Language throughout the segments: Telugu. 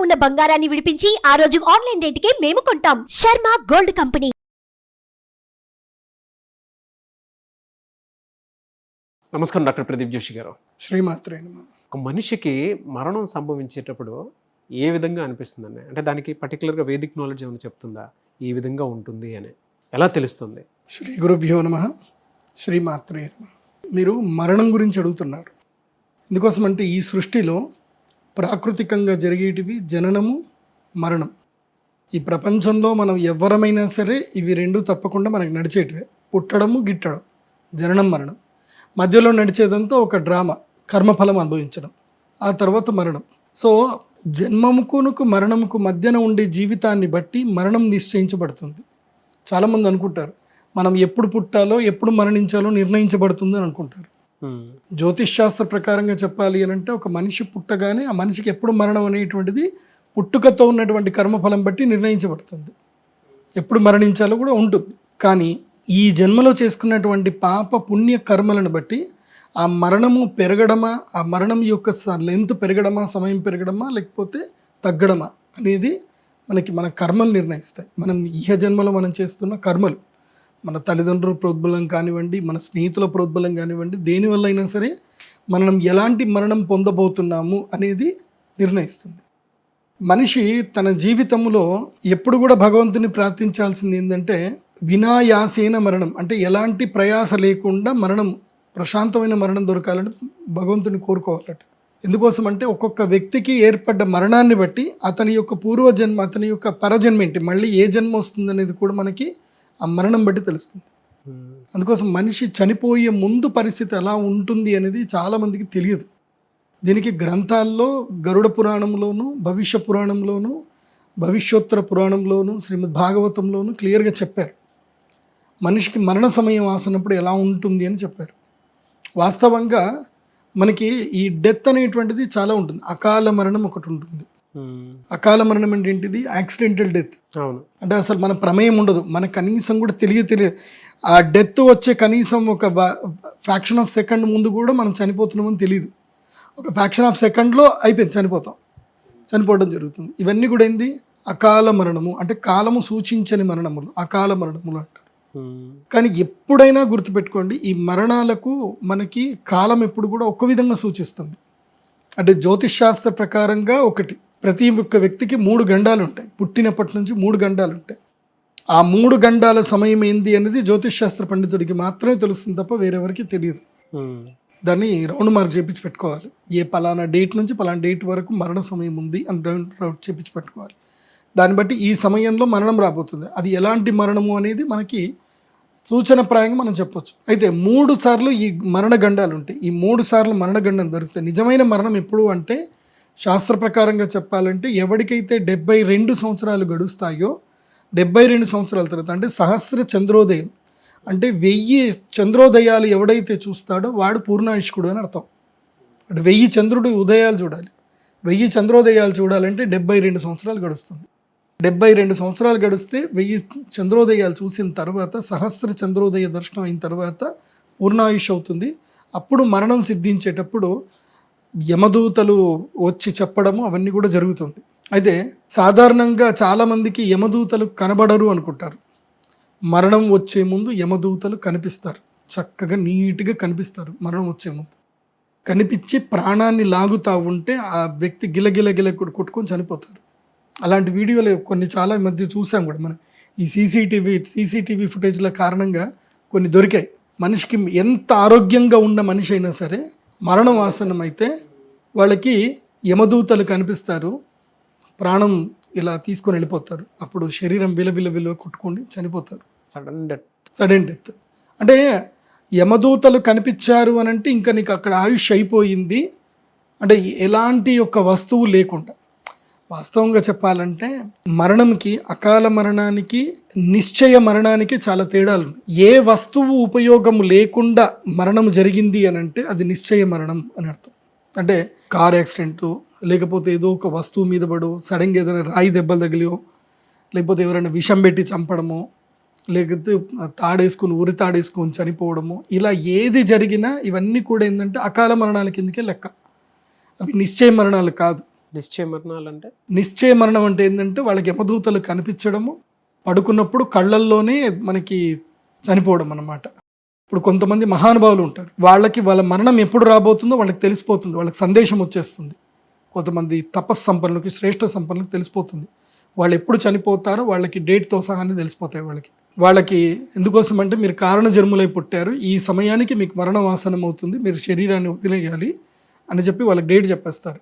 ఉన్న బంగారాన్ని విడిపించి ఆ రోజు ఆన్లైన్ రేటుకే మేము కొంటాం. Sharma gold company. నమస్కారం డాక్టర్ ప్రదీప్ జోషి గారు. శ్రీమాత్రే. ఒక మనిషికి మరణం సంభవించేటప్పుడు ఏ విధంగా అనిపిస్తుందండి? అంటే దానికి పర్టికులర్గా వేదిక్ నాలెడ్జ్ ఏమైనా చెప్తుందా ఈ విధంగా ఉంటుంది అని ఎలా తెలుస్తుంది? శ్రీ గురుభ్యో నమః. శ్రీమాత్రే నమః. మీరు మరణం గురించి అడుగుతున్నారు. ఎందుకోసమంటే ఈ సృష్టిలో ప్రాకృతికంగా జరిగేటివి జననము, మరణం. ఈ ప్రపంచంలో మనం ఎవరమైనా సరే ఇవి రెండు తప్పకుండా మనకు నడిచేటివే. పుట్టడము, గిట్టడం, జననం, మరణం. మధ్యలో నడిచేదంతా ఒక డ్రామా, కర్మఫలం అనుభవించడం, ఆ తర్వాత మరణం. సో జన్మముకునుకు మరణముకు మధ్యన ఉండే జీవితాన్ని బట్టి మరణం నిశ్చయించబడుతుంది. చాలామంది అనుకుంటారు మనం ఎప్పుడు పుట్టాలో ఎప్పుడు మరణించాలో నిర్ణయించబడుతుంది అని అనుకుంటారు. జ్యోతిష్ శాస్త్ర ప్రకారంగా చెప్పాలి అని అంటే ఒక మనిషి పుట్టగానే ఆ మనిషికి ఎప్పుడు మరణం అనేటువంటిది పుట్టుకతో ఉన్నటువంటి కర్మఫలం బట్టి నిర్ణయించబడుతుంది. ఎప్పుడు మరణించాలో కూడా ఉంటుంది. కానీ ఈ జన్మలో చేసుకున్నటువంటి పాప పుణ్య కర్మలను బట్టి ఆ మరణము పెరగడమా, ఆ మరణం యొక్క లెంత్ పెరగడమా, సమయం పెరగడమా, లేకపోతే తగ్గడమా అనేది మన కర్మలు నిర్ణయిస్తాయి. మనం ఇహ జన్మలో మనం చేస్తున్న కర్మలు, మన తల్లిదండ్రుల ప్రోద్బలం కానివ్వండి, మన స్నేహితుల ప్రోద్బలం కానివ్వండి, దేనివల్ల అయినా సరే మనం ఎలాంటి మరణం పొందబోతున్నాము అనేది నిర్ణయిస్తుంది. మనిషి తన జీవితంలో ఎప్పుడు కూడా భగవంతుని ప్రార్థించాల్సింది ఏంటంటే వినాయాసేన మరణం, అంటే ఎలాంటి ప్రయాస లేకుండా మరణం, ప్రశాంతమైన మరణం దొరకాలని భగవంతుని కోరుకోవాలట. ఎందుకోసం అంటే ఒక్కొక్క వ్యక్తికి ఏర్పడ్డ మరణాన్ని బట్టి అతని యొక్క పూర్వజన్మ, అతని యొక్క పరజన్మ ఏంటి, మళ్ళీ ఏ జన్మ వస్తుంది అనేది కూడా మనకి ఆ మరణం బట్టి తెలుస్తుంది. అందుకోసం మనిషి చనిపోయే ముందు పరిస్థితి ఎలా ఉంటుంది అనేది చాలామందికి తెలియదు. దీనికి గ్రంథాల్లో గరుడ పురాణంలోను, భవిష్య పురాణంలోను, భవిష్యోత్తర పురాణంలోను, శ్రీమద్ భాగవతంలోను క్లియర్గా చెప్పారు. మనిషికి మరణ సమయం ఆసనప్పుడు ఎలా ఉంటుంది అని చెప్పారు. వాస్తవంగా మనకి ఈ డెత్ అనేటువంటిది చాలా ఉంటుంది. అకాల మరణం ఒకటి ఉంటుంది. అకాల మరణం అంటే ఏంటిది? Accidental death. అవును. అంటే అసలు మన ప్రమేయం ఉండదు, మనకు కనీసం కూడా తెలియదు. ఆ డెత్ వచ్చే కనీసం ఒక ఫ్యాక్షన్ ఆఫ్ సెకండ్ ముందు కూడా మనం చనిపోతున్నామని తెలియదు. ఒక ఫ్యాక్షన్ ఆఫ్ సెకండ్లో అయిపోయింది, చనిపోవడం జరుగుతుంది. ఇవన్నీ కూడా ఏంది? అకాల మరణము, అంటే కాలము సూచించని మరణములు అకాల మరణములు అంటారు. కానీ ఎప్పుడైనా గుర్తుపెట్టుకోండి, ఈ మరణాలకు మనకి కాలం ఎప్పుడు కూడా ఒక విధంగా సూచిస్తుంది. అంటే జ్యోతిష్ శాస్త్ర ప్రకారంగా ఒకటి, ప్రతి ఒక్క వ్యక్తికి 3 గండాలు ఉంటాయి. పుట్టినప్పటి నుంచి 3 గండాలు ఉంటాయి. ఆ 3 గండాల సమయం ఏంది అనేది జ్యోతిష్ శాస్త్ర పండితుడికి మాత్రమే తెలుస్తుంది తప్ప వేరెవరికి తెలియదు. దాన్ని రౌండ్ మార్క్ చేపించి పెట్టుకోవాలి. ఏ పలానా డేట్ నుంచి పలానా డేట్ వరకు మరణ సమయం ఉంది అని రౌండ్ చేపించి పెట్టుకోవాలి. దాన్ని బట్టి ఈ సమయంలో మరణం రాబోతుంది. అది ఎలాంటి మరణము అనేది మనకి సూచనప్రాయంగా మనం చెప్పొచ్చు. అయితే 3 సార్లు ఈ మరణగండాలు ఉంటాయి. ఈ 3 సార్లు మరణగండం దొరుకుతాయి. నిజమైన మరణం ఎప్పుడు అంటే శాస్త్ర ప్రకారంగా చెప్పాలంటే ఎవరికైతే 72 సంవత్సరాలు గడుస్తాయో, 72 సంవత్సరాల తర్వాత అంటే సహస్ర చంద్రోదయం, అంటే 1000 చంద్రోదయాలు ఎవడైతే చూస్తాడో వాడు పూర్ణాయుష్కుడు అని అర్థం. అంటే 1000 చంద్రుడు ఉదయాలు చూడాలి. 1000 చంద్రోదయాలు చూడాలంటే 72 సంవత్సరాలు గడుస్తుంది. 72 సంవత్సరాలు గడిస్తే 1000 చంద్రోదయాలు చూసిన తర్వాత, సహస్ర చంద్రోదయ దర్శనం అయిన తర్వాత పూర్ణాయుష్ అవుతుంది. అప్పుడు మరణం సిద్ధించేటప్పుడు యమదూతలు వచ్చి చెప్పడము అవన్నీ కూడా జరుగుతుంది. అయితే సాధారణంగా చాలామందికి యమదూతలు కనబడరు అనుకుంటారు. మరణం వచ్చే ముందు యమదూతలు కనిపిస్తారు, చక్కగా నీట్గా కనిపిస్తారు. మరణం వచ్చే ముందు కనిపించి ప్రాణాన్ని లాగుతూ ఉంటే ఆ వ్యక్తి గిలగిల కొట్టుకొని చనిపోతారు. అలాంటి వీడియోలు కొన్ని చాలా మధ్య చూసాం కూడా మనం. ఈ సీసీటీవీ ఫుటేజ్ల కారణంగా కొన్ని దొరికాయి. మనిషికి ఎంత ఆరోగ్యంగా ఉన్న మనిషి అయినా సరే మరణం ఆసనం అయితే వాళ్ళకి యమదూతలు కనిపిస్తారు, ప్రాణం ఇలా తీసుకొని వెళ్ళిపోతారు. అప్పుడు శరీరం విలవిల కొట్టుకొని చనిపోతారు. Sudden death. అంటే యమదూతలు కనిపించారు అని అంటే ఇంకా నీకు అక్కడ ఆయుష్ అయిపోయింది, అంటే ఎలాంటి యొక్క వస్తువు లేకుండా. వాస్తవంగా చెప్పాలంటే మరణంకి, అకాల మరణానికి, నిశ్చయ మరణానికి చాలా తేడాలు ఉన్నాయి. ఏ వస్తువు ఉపయోగం లేకుండా మరణం జరిగింది అని అంటే అది నిశ్చయ మరణం అని అర్థం. అంటే కార్ యాక్సిడెంట్, లేకపోతే ఏదో ఒక వస్తువు మీద పడో, సడన్గా ఏదైనా రాయి దెబ్బలు తగిలియో, లేకపోతే ఎవరైనా విషం పెట్టి చంపడమో, లేకపోతే ఉరి తాడేసుకొని చనిపోవడము, ఇలా ఏది జరిగినా ఇవన్నీ కూడా ఏంటంటే అకాల మరణాల కిందకే లెక్క. అవి నిశ్చయ మరణాలు కాదు. నిశ్చయ మరణాలు అంటే నిశ్చయ మరణం అంటే ఏంటంటే వాళ్ళకి యమదూతలు కనిపించడము, పడుకున్నప్పుడు కళ్ళల్లోనే మనకి చనిపోవడం అన్నమాట. ఇప్పుడు కొంతమంది మహానుభావులు ఉంటారు, వాళ్ళకి వాళ్ళ మరణం ఎప్పుడు రాబోతుందో వాళ్ళకి తెలిసిపోతుంది, వాళ్ళకి సందేశం వచ్చేస్తుంది. కొంతమంది తపస్సు సంపన్నులకి, శ్రేష్ఠ సంపన్నులకి తెలిసిపోతుంది వాళ్ళు ఎప్పుడు చనిపోతారో, వాళ్ళకి డేట్తో సహాన్ని తెలిసిపోతాయి వాళ్ళకి ఎందుకోసం అంటే మీరు కారణ జన్ములై పుట్టారు, ఈ సమయానికి మీకు మరణం ఆసనం అవుతుంది, మీరు శరీరాన్ని వదిలేయాలి అని చెప్పి వాళ్ళకి డేట్ చెప్పేస్తారు.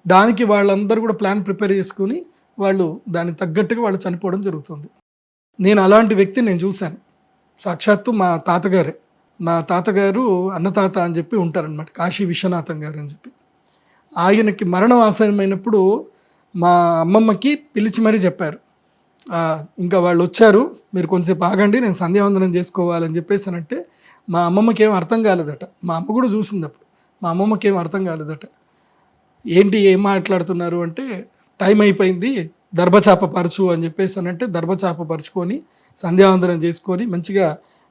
దానికి వాళ్ళందరూ కూడా ప్లాన్ ప్రిపేర్ చేసుకుని వాళ్ళు దానికి తగ్గట్టుగా వాళ్ళు చనిపోవడం జరుగుతుంది. నేను అలాంటి వ్యక్తిని నేను చూశాను. సాక్షాత్తు మా తాతగారు అన్నతాత అని చెప్పి ఉంటారనమాట, కాశీ విశ్వనాథం గారు అని చెప్పి. ఆయనకి మరణం ఆసనమైనప్పుడు మా అమ్మమ్మకి పిలిచి మరీ చెప్పారు, ఇంకా వాళ్ళు వచ్చారు, మీరు కొంచెంసేపు ఆగండి, నేను సంధ్యావందనం చేసుకోవాలని చెప్పేసానంటే మా అమ్మమ్మకి ఏం అర్థం కాలేదట. మా అమ్మ కూడా చూసింది అప్పుడు. మా అమ్మమ్మకి ఏం అర్థం కాలేదట. ఏంటి ఏం మాట్లాడుతున్నారు అంటే, టైం అయిపోయింది, దర్భచాప పరచు అని చెప్పేసానంటే దర్భచాప పరుచుకొని సంధ్యావందనం చేసుకొని మంచిగా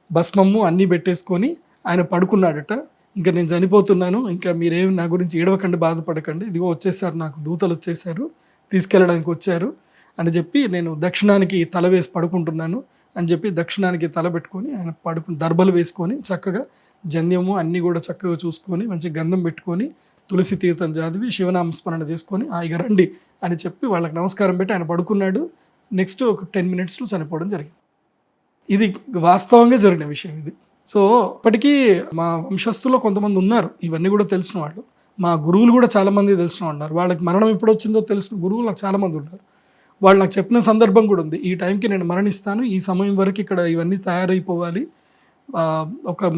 భస్మము అన్నీ పెట్టేసుకొని ఆయన పడుకున్నాడట. ఇంకా నేను చనిపోతున్నాను, ఇంకా మీరేమి నా గురించి ఏడవకండి, బాధపడకండి, ఇదిగో వచ్చేసారు, నాకు దూతలు వచ్చేసారు, తీసుకెళ్ళడానికి వచ్చారు అని చెప్పి నేను దక్షిణానికి తల వేసి పడుకుంటున్నాను అని చెప్పి దక్షిణానికి తల పెట్టుకొని ఆయన దర్భలు వేసుకొని చక్కగా జంధ్యము అన్నీ కూడా చక్కగా చూసుకొని మంచి గంధం పెట్టుకొని తులసి తీర్థం చదివి శివనామస్మరణ చేసుకొని ఇక రండి అని చెప్పి వాళ్ళకి నమస్కారం పెట్టి ఆయన పడుకున్నాడు. నెక్స్ట్ ఒక 10 minutesలో చనిపోవడం జరిగింది. ఇది వాస్తవంగా జరిగిన విషయం ఇది. సో ఇప్పటికీ మా వంశస్థుల్లో కొంతమంది ఉన్నారు ఇవన్నీ కూడా తెలిసిన వాళ్ళు. మా గురువులు కూడా చాలామంది తెలిసిన వాళ్ళు ఉన్నారు. వాళ్ళకి మరణం ఎప్పుడు వచ్చిందో తెలిసిన గురువులు నాకు చాలామంది ఉన్నారు. వాళ్ళు నాకు చెప్పిన సందర్భం కూడా ఉంది, ఈ టైంకి నేను మరణిస్తాను, ఈ సమయం వరకు ఇక్కడ ఇవన్నీ తయారైపోవాలి.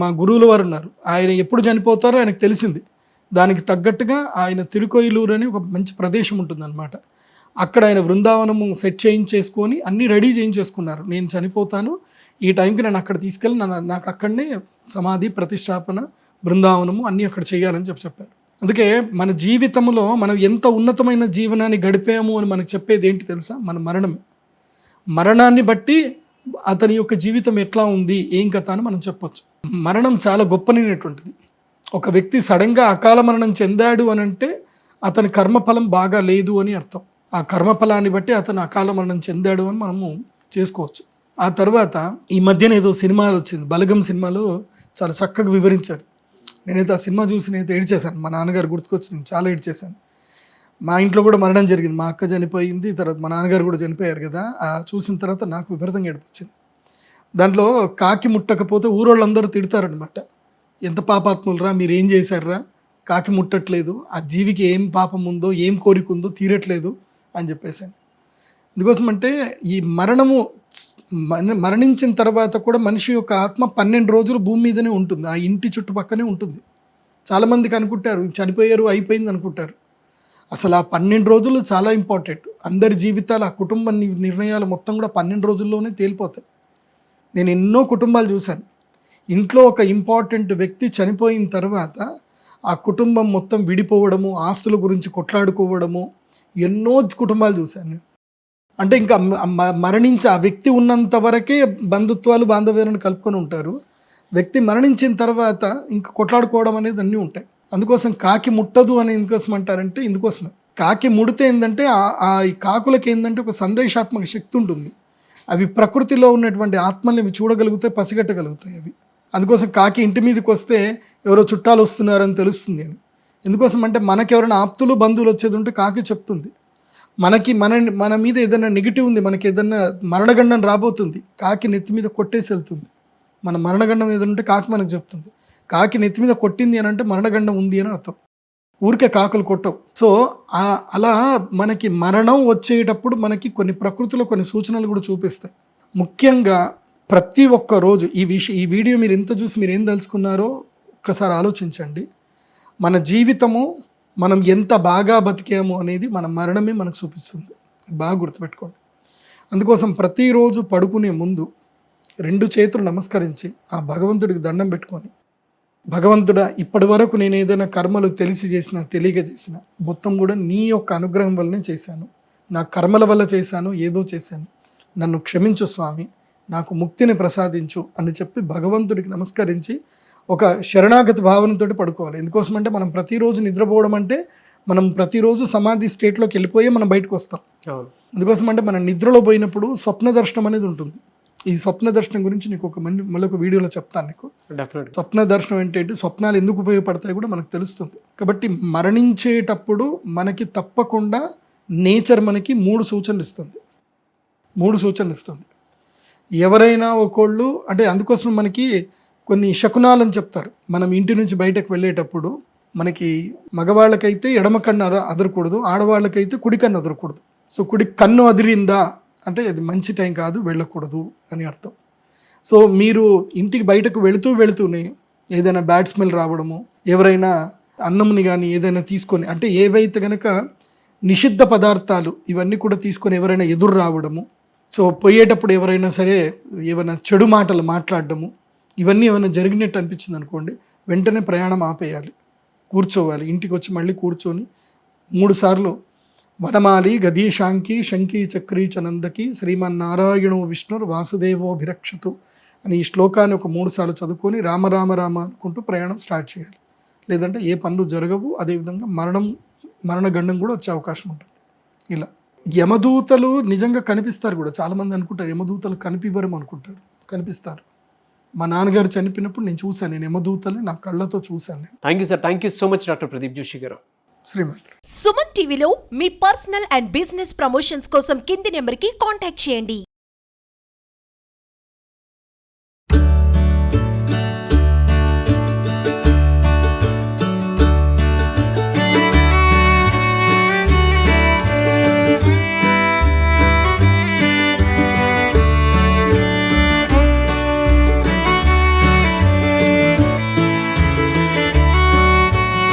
మా గురువుల వారు ఉన్నారు, ఆయన ఎప్పుడు చనిపోతారో ఆయనకు తెలిసింది. దానికి తగ్గట్టుగా ఆయన తిరుకొయిలూరు అని ఒక మంచి ప్రదేశం ఉంటుందన్నమాట. అక్కడ ఆయన బృందావనము సెట్ చేయించేసుకొని అన్నీ రెడీ చేయించేసుకున్నారు. నేను చనిపోతాను, ఈ టైంకి నేను అక్కడ తీసుకెళ్ళి నాకు అక్కడనే సమాధి, ప్రతిష్టాపన, బృందావనము అన్నీ అక్కడ చేయాలని చెప్పారు. అందుకే మన జీవితంలో మనం ఎంత ఉన్నతమైన జీవనాన్ని గడిపాము అని మనకు చెప్పేది ఏంటి తెలుసా? మన మరణమే. మరణాన్ని బట్టి అతని యొక్క జీవితం ఎట్లా ఉంది, ఏం కథ అని మనం చెప్పొచ్చు. మరణం చాలా గొప్పనైనటువంటిది. ఒక వ్యక్తి సడన్గా అకాల మరణం చెందాడు అని అంటే అతని కర్మఫలం బాగా లేదు అని అర్థం. ఆ కర్మఫలాన్ని బట్టి అతను అకాల మరణం చెందాడు అని మనము చేసుకోవచ్చు. ఆ తర్వాత ఈ మధ్యన ఏదో సినిమాలు వచ్చింది, బలగం సినిమాలో చాలా చక్కగా వివరించారు. నేనైతే ఆ సినిమా చూసి నేనైతే ఏడ్చేశాను. మా నాన్నగారు గుర్తుకొచ్చి నేను చాలా ఏడ్చేశాను. మా ఇంట్లో కూడా మరణం జరిగింది, మా అక్క చనిపోయింది, తర్వాత మా నాన్నగారు కూడా చనిపోయారు కదా. చూసిన తర్వాత నాకు విపరీతంగా ఏడిపించింది. దాంట్లో కాకి ముట్టకపోతే ఊరోళ్ళందరూ తిడతారనమాట, ఎంత పాపాత్ములరా, మీరు ఏం చేశారా, కాకి ముట్టట్లేదు, ఆ జీవికి ఏం పాపం ఉందో, ఏం కోరిక ఉందో తీరట్లేదు అని చెప్పేసాను. ఎందుకోసం అంటే ఈ మరణించిన తర్వాత కూడా మనిషి యొక్క ఆత్మ 12 రోజులు భూమి మీదనే ఉంటుంది, ఆ ఇంటి చుట్టుపక్కనే ఉంటుంది. చాలామందికి అనుకుంటారు చనిపోయారు అయిపోయింది అనుకుంటారు. అసలు ఆ 12 రోజులు చాలా ఇంపార్టెంట్. అందరి జీవితాలు, ఆ కుటుంబ నిర్ణయాలు మొత్తం కూడా 12 రోజుల్లోనే తేలిపోతాయి. నేను ఎన్నో కుటుంబాలు చూశాను, ఇంట్లో ఒక ఇంపార్టెంట్ వ్యక్తి చనిపోయిన తర్వాత ఆ కుటుంబం మొత్తం విడిపోవడము, ఆస్తుల గురించి కొట్లాడుకోవడము, ఎన్నో కుటుంబాలు చూశాను. అంటే ఇంకా మరణించి ఆ వ్యక్తి ఉన్నంత వరకే బంధుత్వాలు, బాంధవ్యాలను కలుపుకొని ఉంటారు. వ్యక్తి మరణించిన తర్వాత ఇంకా కొట్లాడుకోవడం అనేది అన్నీ ఉంటాయి. అందుకోసం కాకి ముట్టదు అని ఎందుకోసం అంటారంటే ఇందుకోసమే. కాకి ముడితే ఏంటంటే ఆ కాకులకి ఏంటంటే ఒక సందేశాత్మక శక్తి ఉంటుంది. అవి ప్రకృతిలో ఉన్నటువంటి ఆత్మల్ని అవి చూడగలుగుతాయి, పసిగట్టగలుగుతాయి అవి. అందుకోసం కాకి ఇంటి మీదకి వస్తే ఎవరో చుట్టాలు వస్తున్నారని తెలుస్తుంది అని. ఎందుకోసం అంటే మనకి ఎవరైనా ఆప్తులు, బంధువులు వచ్చేది ఉంటే కాకి చెప్తుంది. మన మీద ఏదైనా నెగిటివ్ ఉంది, మనకి ఏదైనా మరణగండం రాబోతుంది, కాకి నెత్తి మీద కొట్టేసి వెళ్తుంది. మన మరణగండం ఏదైనా ఉంటే కాకి మనకు చెప్తుంది. కాకి నెత్తి మీద కొట్టింది అని అంటే మరణగండం ఉంది అని అర్థం. ఊరికే కాకులు కొట్టవు. సో అలా మనకి మరణం వచ్చేటప్పుడు మనకి కొన్ని ప్రకృతిలో కొన్ని సూచనలు కూడా చూపిస్తాయి. ముఖ్యంగా ప్రతి ఒక్క రోజు ఈ వీడియో మీరు ఎంత చూసి మీరు ఏం తెలుసుకున్నారో ఒక్కసారి ఆలోచించండి. మన జీవితము మనం ఎంత బాగా బతికాము అనేది మన మరణమే మనకు చూపిస్తుంది. బాగా గుర్తుపెట్టుకోండి. అందుకోసం ప్రతిరోజు పడుకునే ముందు 2 చేతులు నమస్కరించి ఆ భగవంతుడికి దండం పెట్టుకొని, భగవంతుడా, ఇప్పటి వరకు నేను ఏదైనా కర్మలు తెలిసి చేసినా తెలియక చేసినా మొత్తం కూడా నీ యొక్క అనుగ్రహం వల్లనే చేశాను, నా కర్మల వల్ల చేశాను, ఏదో చేశాను, నన్ను క్షమించు స్వామి, నాకు ముక్తిని ప్రసాదించు అని చెప్పి భగవంతుడికి నమస్కరించి ఒక శరణాగతి భావనతో పడుకోవాలి. ఎందుకోసమంటే మనం ప్రతిరోజు నిద్రపోవడం అంటే మనం ప్రతిరోజు సమాధి స్టేట్లోకి వెళ్ళిపోయి మనం బయటకు వస్తాం. అవును. అందుకోసం అంటే మనం నిద్రలో పోయినప్పుడు స్వప్న దర్శనం అనేది ఉంటుంది. ఈ స్వప్న దర్శనం గురించి నీకు మళ్ళీ ఒక వీడియోలో చెప్తాను నీకు. డెఫినెట్గా. స్వప్న దర్శనం ఏంటంటే స్వప్నాలు ఎందుకు ఉపయోగపడతాయి కూడా మనకు తెలుస్తుంది. కాబట్టి మరణించేటప్పుడు మనకి తప్పకుండా నేచర్ మనకి 3 సూచనలు ఇస్తుంది. ఎవరైనా ఒకళ్ళు అంటే అందుకోసం మనకి కొన్ని శకునాలని చెప్తారు. మనం ఇంటి నుంచి బయటకు వెళ్ళేటప్పుడు మనకి మగవాళ్ళకైతే ఎడమ కన్ను అదరకూడదు, ఆడవాళ్ళకైతే కుడి కన్ను అదరకూడదు. సో కుడి కన్ను అదిరిందా అంటే అది మంచి టైం కాదు, వెళ్ళకూడదు అని అర్థం. సో మీరు ఇంటికి బయటకు వెళుతూనే ఏదైనా బ్యాడ్ స్మెల్ రావడము, ఎవరైనా అన్నంని కానీ ఏదైనా తీసుకొని అంటే ఏవైతే కనుక నిషిద్ధ పదార్థాలు ఇవన్నీ కూడా తీసుకొని ఎవరైనా ఎదురు రావడము, సో పోయేటప్పుడు ఎవరైనా సరే ఏమైనా చెడు మాటలు మాట్లాడడము, ఇవన్నీ ఏమైనా జరిగినట్టు అనిపించింది అనుకోండి, వెంటనే ప్రయాణం ఆపేయాలి, కూర్చోవాలి. ఇంటికి వచ్చి మళ్ళీ కూర్చొని 3 సార్లు వనమాలి గదీశాంకి శంకి చక్రీ చనందకి శ్రీమన్నారాయణో విష్ణుర్ వాసుదేవోభిరక్షతు అని ఈ శ్లోకాన్ని ఒక 3 సార్లు చదువుకొని రామ రామ రామ అనుకుంటూ ప్రయాణం స్టార్ట్ చేయాలి. లేదంటే ఏ పనులు జరగవు. అదేవిధంగా మరణగండం కూడా వచ్చే అవకాశం ఉంటుంది. ఇలా యమదూతలు నిజంగా కనిపిస్తారు కూడా. చాలామంది అనుకుంటారు యమదూతలు కనిపివ్వరు అనుకుంటారు, కనిపిస్తారు. మా నాన్నగారు చనిపోయినప్పుడు నేను చూశాను, నేను యమదూతల్ని నా కళ్ళతో చూశాను. Thank you sir. Thank you so much doctor Pradeep Joshi గారు. శ్రీమంత్. సుమన్ టీవీలో మీ పర్సనల్ అండ్ బిజినెస్ ప్రమోషన్స్ కోసం కింది నెంబర్కి కాంటాక్ట్ చేయండి.